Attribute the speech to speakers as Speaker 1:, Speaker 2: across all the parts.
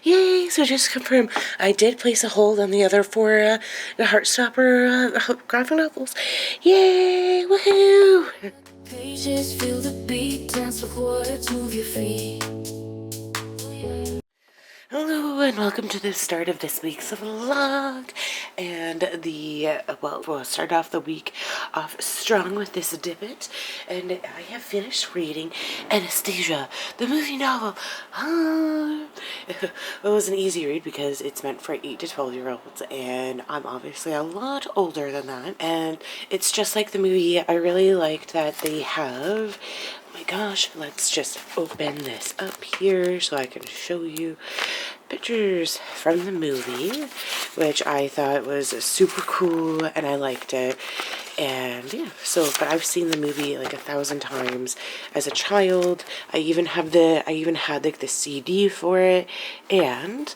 Speaker 1: Yay! So just to confirm, I did place a hold on the other four the Heartstopper graphic novels. Yay! Woohoo! Pages feel the beat, dance with words, move your feet. Hello and welcome to the start of this week's vlog, and we'll start off the week off strong with this Dippit, and I have finished reading Anastasia, the movie novel. It was an easy read because it's meant for 8 to 12-year-olds, and I'm obviously a lot older than that, and it's just like the movie. I really liked that they have, oh my gosh, let's just open this up here so I can show you pictures from the movie, which I thought was super cool and I liked it. And yeah, but I've seen the movie like 1,000 times as a child. I even had like the CD for it, and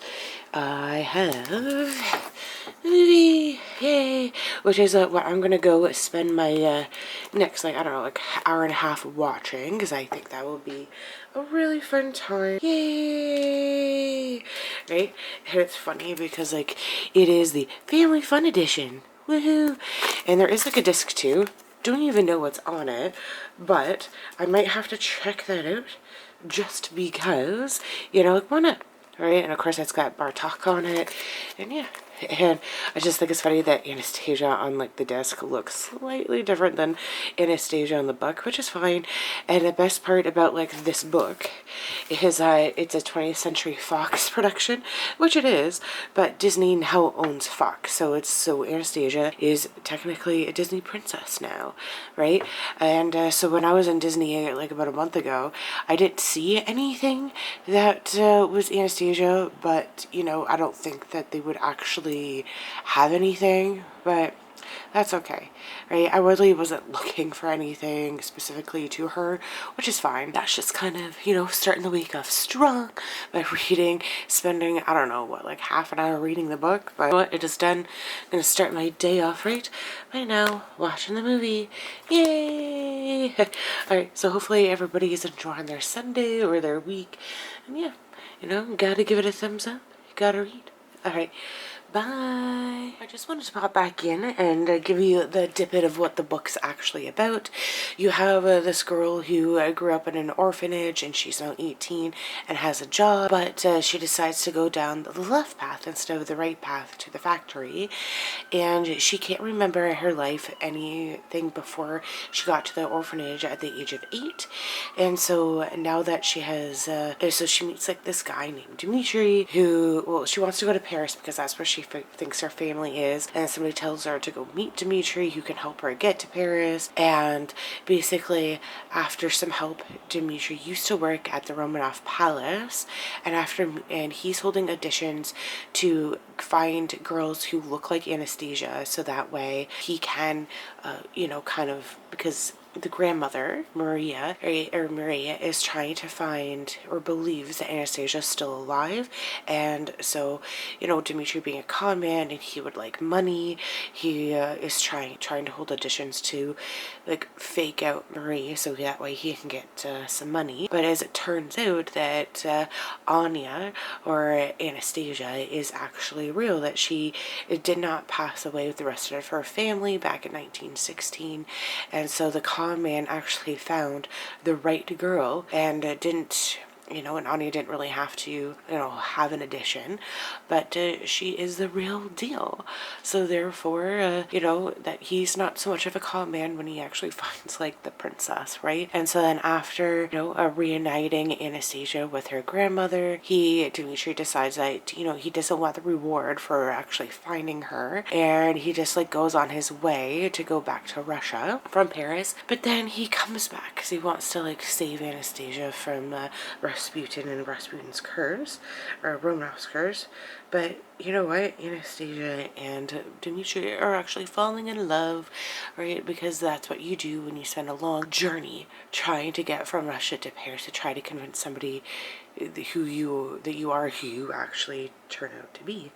Speaker 1: I have the movie, yay, which is what I'm gonna go spend my next, like, I don't know, like hour and a half watching, because I think that will be a really fun time. Yay! Right? And it's funny because like it is the family fun edition. Woohoo! And there is like a disc too. Don't even know what's on it, but I might have to check that out just because, you know, like, why not? Right? And of course it's got Bartok on it, and yeah. And I just think it's funny that Anastasia on like the disc looks slightly different than Anastasia on the book, which is fine. And the best part about like this book is it's a 20th Century Fox production, which it is, but Disney now owns Fox, so Anastasia is technically a Disney princess now, right? And so when I was in Disney like about a month ago, I didn't see anything that was Anastasia, but you know, I don't think that they would actually have anything, but that's okay, right? I really wasn't looking for anything specifically to her, which is fine. That's just kind of, you know, starting the week off strong by reading, spending, I don't know, what, like half an hour reading the book, but what, it is done. I'm gonna start my day off right now, watching the movie. Yay! Alright, so hopefully everybody is enjoying their Sunday or their week, and yeah, you know, gotta give it a thumbs up, you gotta read. Alright, bye. I just wanted to pop back in and give you the Dippit of what the book's actually about. You have this girl who grew up in an orphanage, and she's now 18 and has a job, but she decides to go down the left path instead of the right path to the factory, and she can't remember her life anything before she got to the orphanage at the age of 8. And so now that she has so she meets like this guy named Dimitri, who, well, she wants to go to Paris because that's where she thinks her family is, and somebody tells her to go meet Dimitri, who can help her get to Paris. And basically, after some help, Dimitri used to work at the Romanov Palace, and he's holding auditions to find girls who look like Anastasia, so that way he can you know, kind of, because the grandmother, Maria is trying to find, or believes that Anastasia is still alive. And so, you know, Dimitri being a con man and he would like money, he is trying to hold auditions to like fake out Marie so that way he can get some money. But as it turns out that Anya, or Anastasia, is actually real, that she did not pass away with the rest of her family back in 1916. And so the con man actually found the right girl and didn't, you know, and Anya didn't really have to, you know, have an addition, but she is the real deal. So therefore, you know, that he's not so much of a con man when he actually finds like the princess, right? And so then after, you know, reuniting Anastasia with her grandmother, Dimitri decides that, you know, he doesn't want the reward for actually finding her, and he just like goes on his way to go back to Russia from Paris. But then he comes back because he wants to like save Anastasia from Rasputin and Rasputin's curse, or Romanov's curse. But you know what? Anastasia and Dimitri are actually falling in love, right? Because that's what you do when you spend a long journey trying to get from Russia to Paris, to try to convince somebody who you actually turn out to be.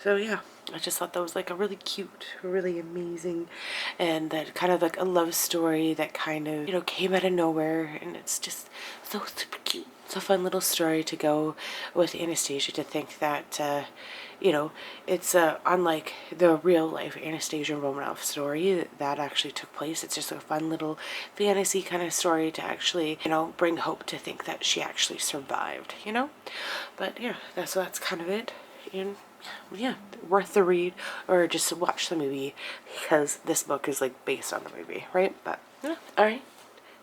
Speaker 1: So yeah, I just thought that was like a really cute, really amazing, and that kind of like a love story that kind of, you know, came out of nowhere, and it's just so super cute. It's a fun little story to go with Anastasia, to think that, you know, it's unlike the real life Anastasia Romanoff story that actually took place. It's just a fun little fantasy kind of story to actually, you know, bring hope to think that she actually survived, you know? But yeah, that's kind of it. And yeah, worth the read, or just watch the movie, because this book is like based on the movie, right? But yeah, alright.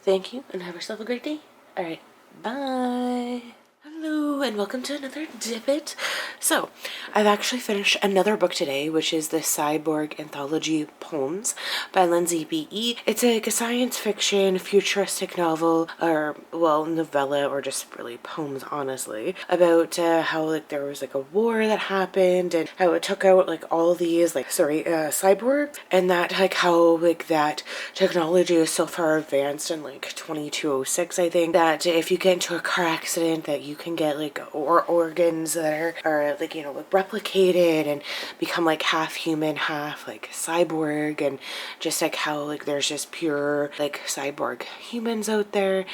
Speaker 1: Thank you and have yourself a great day. Alright, bye. Hello and welcome to another Dippit. So, I've actually finished another book today, which is the Cyborg Anthology Poems by Lindsay B.E. It's like a science fiction, futuristic novel, or, well, novella, or just really poems, honestly, about how, like, there was, like, a war that happened, and how it took out, like, all these, like, cyborgs, and that, like, how, like, that technology is so far advanced in, like, 2206, I think, that if you get into a car accident, that you can get like organs that are like, you know, like replicated and become like half human, half like cyborg, and just like how like there's just pure like cyborg humans out there,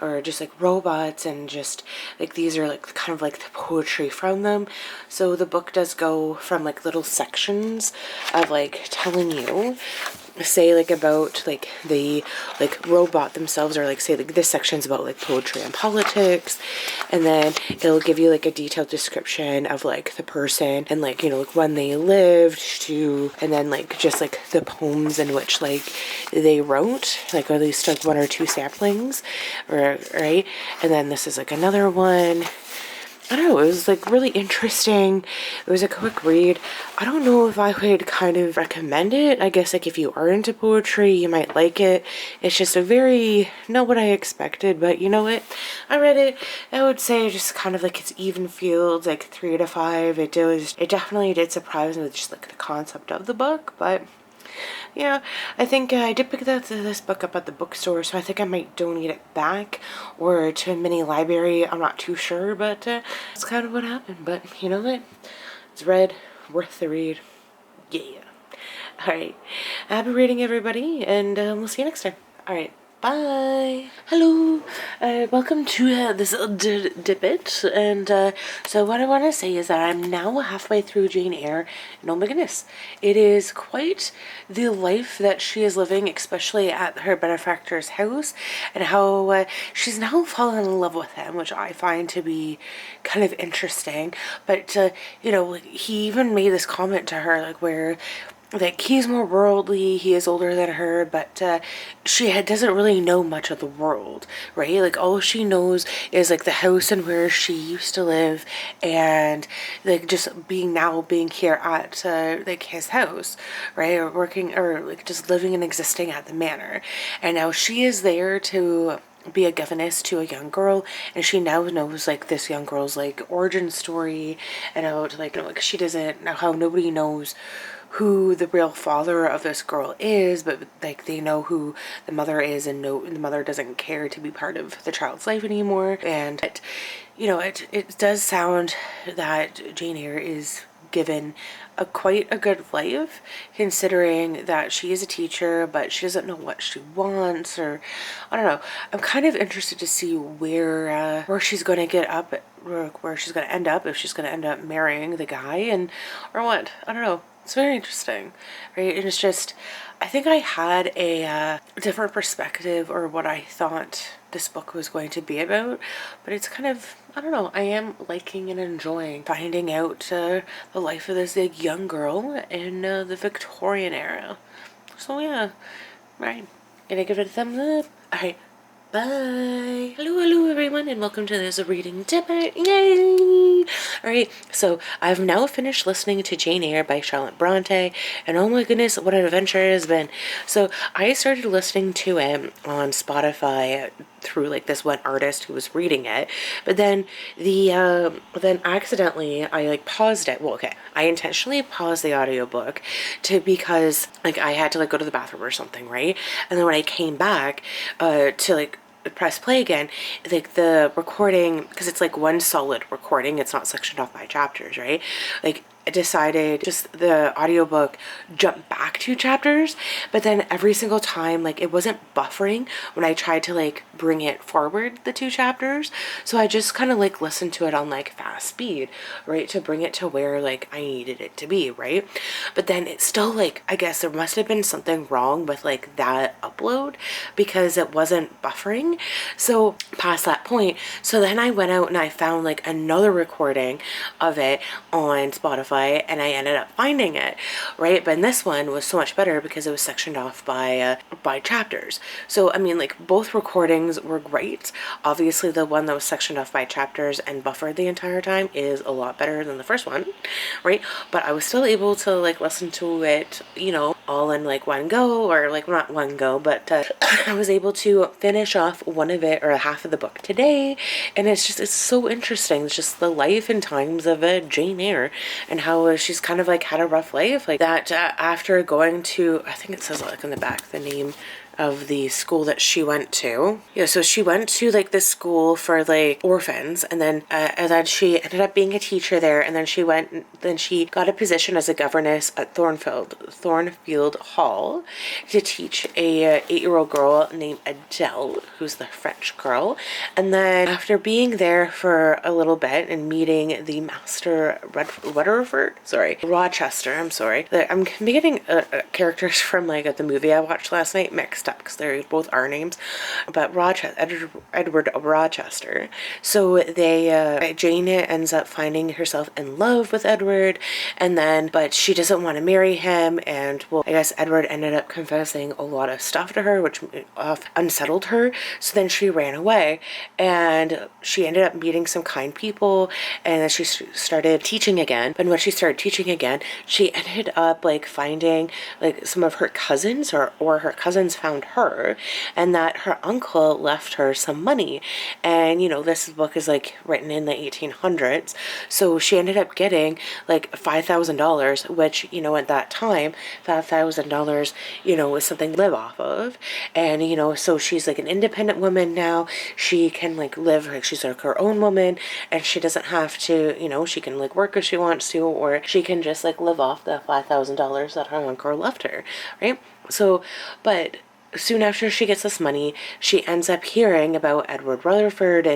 Speaker 1: or just like robots, and just like these are like kind of like the poetry from them. So the book does go from like little sections of like telling you, say like about like the like robot themselves, or like say like this section's about like poetry and politics, and then it'll give you like a detailed description of like the person, and like, you know, like when they lived to, and then like just like the poems in which like they wrote, like at least like one or two samplings, or right. And then this is like another one. I don't know, it was like really interesting. It was a quick read. I don't know if I would kind of recommend it. I guess like if you are into poetry, you might like it. It's just a very, not what I expected, but you know what? I read it. I would say just kind of like it's even fields, like 3 out of 5. It definitely did surprise me with just like the concept of the book, but yeah, I think I did pick this book up at the bookstore, so I think I might donate it back or to a mini library. I'm not too sure, but that's kind of what happened. But you know what? It's read, worth the read. Yeah. Alright. Happy reading, everybody, and we'll see you next time. Alright. Bye. Hello. Welcome to this Dippit. And so what I want to say is that I'm now halfway through Jane Eyre, and oh my goodness, it is quite the life that she is living, especially at her benefactor's house, and how she's now fallen in love with him, which I find to be kind of interesting. But you know, he even made this comment to her, like, where like he's more worldly, he is older than her, but she doesn't really know much of the world, right? Like all she knows is like the house and where she used to live, and like just being here at like his house, right? Or working, or like just living and existing at the manor. And now she is there to be a governess to a young girl, and she now knows like this young girl's like origin story, and how like, you know, like she doesn't know, how nobody knows who the real father of this girl is, but like they know who the mother is, and the mother doesn't care to be part of the child's life anymore. And it, you know, it does sound that Jane Eyre is given quite a good life, considering that she is a teacher, but she doesn't know what she wants, or I don't know. I'm kind of interested to see where she's going to get up, where she's going to end up, if she's going to end up marrying the guy, and or what. I don't know. It's very interesting, right? And it's just, I think I had a different perspective, or what I thought this book was going to be about, but it's kind of, I don't know, I am liking and enjoying finding out the life of this like, young girl in the Victorian era. So yeah, right, gonna give it a thumbs up. Alright, bye. Hello everyone, and welcome to this reading Dippit. Yay! Alright, so I've now finished listening to Jane Eyre by Charlotte Bronte, and oh my goodness, what an adventure it has been. So I started listening to it on Spotify through like this one artist who was reading it, but then then accidentally I like paused it. Well, okay, I intentionally paused the audiobook because like I had to like go to the bathroom or something, right? And then when I came back to like press play again, like the recording, because it's like one solid recording, it's not sectioned off by chapters, right? Like decided just the audiobook jumped back 2 chapters, but then every single time, like, it wasn't buffering when I tried to like bring it forward the 2 chapters. So I just kind of like listened to it on like fast speed, right, to bring it to where like I needed it to be, right? But then it's still like, I guess there must have been something wrong with like that upload because it wasn't buffering. So past that point, so then I went out and I found like another recording of it on Spotify, and I ended up finding it, right? But this one was so much better because it was sectioned off by chapters. So I mean, like, both recordings were great. Obviously the one that was sectioned off by chapters and buffered the entire time is a lot better than the first one, right? But I was still able to like listen to it, you know, all in like one go, or like not one go, but I was able to finish off one of it or half of the book today. And it's so interesting. It's just the life and times of Jane Eyre, and how she's kind of like had a rough life like that, after going to, I think it says like in the back the name of the school that she went to. Yeah, so she went to like this school for like orphans, and then she ended up being a teacher there, and then she got a position as a governess at Thornfield Hall to teach a 8-year-old girl named Adele, who's the French girl. And then after being there for a little bit and meeting the master Rochester, I'm getting characters from like the movie I watched last night mixed up because they're both our names, but Edward Rochester. So Jane ends up finding herself in love with Edward, but she doesn't want to marry him, and well, I guess Edward ended up confessing a lot of stuff to her, which unsettled her. So then she ran away, and she ended up meeting some kind people, and then she started teaching again. But when she started teaching again, she ended up like finding like some of her cousins, or her cousins found her, and that her uncle left her some money. And you know, this book is like written in the 1800s, so she ended up getting like $5,000, which, you know, at that time $5,000, you know, was something to live off of. And you know, so she's like an independent woman now. She can like live, like she's like her own woman, and she doesn't have to, you know, she can like work if she wants to, or she can just like live off the $5,000 that her uncle left her, right? So, but soon after she gets this money, she ends up hearing about Edward Rutherford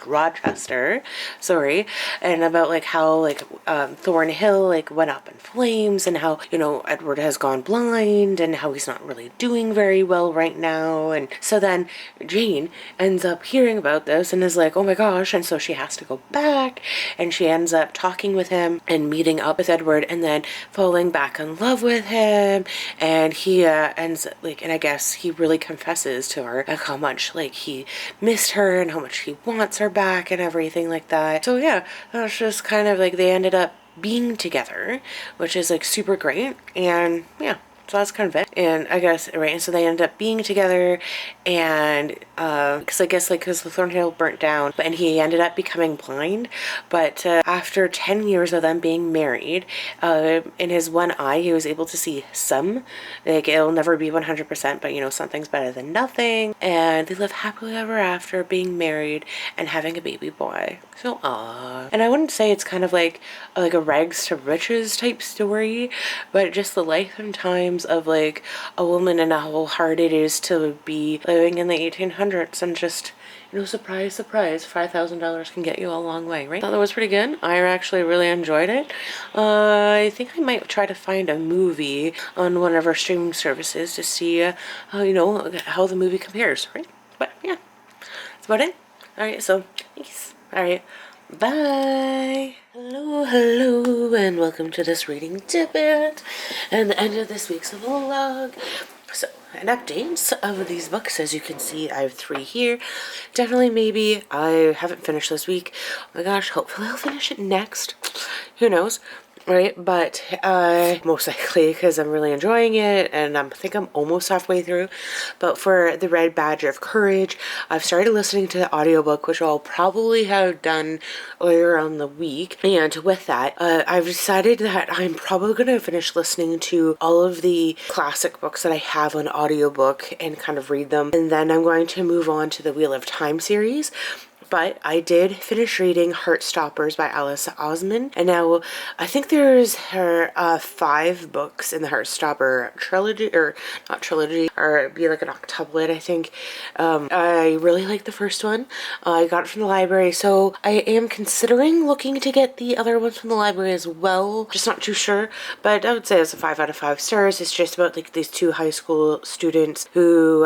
Speaker 1: Rochester, and about like how like Thornhill like went up in flames, and how, you know, Edward has gone blind, and how he's not really doing very well right now. And so then Jane ends up hearing about this and is like, oh my gosh, and so she has to go back, and she ends up talking with him and meeting up with Edward, and then falling back in love with him. And he ends like, and I guess he really confesses to her like how much like he missed her and how much he wants her back and everything like that. So yeah, that's just kind of like they ended up being together, which is like super great. And yeah, so that's kind of it. And I guess, right, and so they ended up being together, and because I guess like because the Thornhill burnt down, and he ended up becoming blind. But after 10 years of them being married, in his one eye he was able to see some, like it'll never be 100%, but you know, something's better than nothing. And they live happily ever after, being married and having a baby boy. So and I wouldn't say it's kind of like a rags to riches type story, but just the life and times of like a woman and how hard it is to be living in the 1800s, and just, you know, surprise, surprise, $5,000 can get you a long way, right? I thought that was pretty good. I actually really enjoyed it. I think I might try to find a movie on one of our streaming services to see how, you know, how the movie compares, right? But yeah, that's about it. All right, so thanks. All right, bye. Hello, and welcome to this reading Dippit, and the end of this week's vlog. So, an update of these books. As you can see, I have 3 here. Definitely, maybe I haven't finished this week. Oh my gosh, hopefully I'll finish it next. Who knows? Right, but most likely, because I'm really enjoying it, and I think I'm almost halfway through. But for The Red Badge of Courage, I've started listening to the audiobook, which I'll probably have done earlier on the week. And with that, I've decided that I'm probably going to finish listening to all of the classic books that I have on audiobook and kind of read them. And then I'm going to move on to the Wheel of Time series But I did finish reading Heartstoppers by Oseman, and now I think there's her 5 books in the Heartstopper trilogy, or not trilogy, or it'd be like an octuplet, I think. I really like the first one. I got it from the library, so I am considering looking to get the other ones from the library as well. Just not too sure, but I would say it's a 5 out of 5 stars. It's just about like these 2 high school students who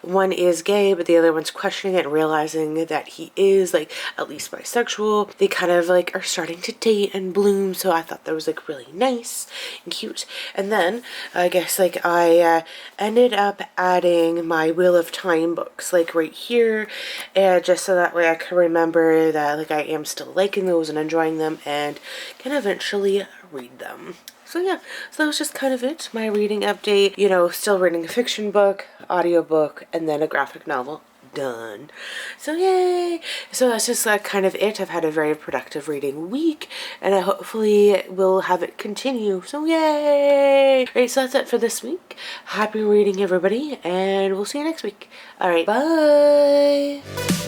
Speaker 1: one is gay, but the other one's questioning it and realizing that he is like at least bisexual. They kind of like are starting to date and bloom, so I thought that was like really nice and cute. And then I guess like I ended up adding my Wheel of Time books like right here, and just so that way I can remember that like I am still liking those and enjoying them and can eventually read them. So yeah, so that was just kind of it, my reading update. You know, still reading a fiction book, audiobook, and then a graphic novel. Done. So yay! So that's just kind of it. I've had a very productive reading week, and I hopefully will have it continue. So yay! Alright, so that's it for this week. Happy reading, everybody, and we'll see you next week. Alright, bye!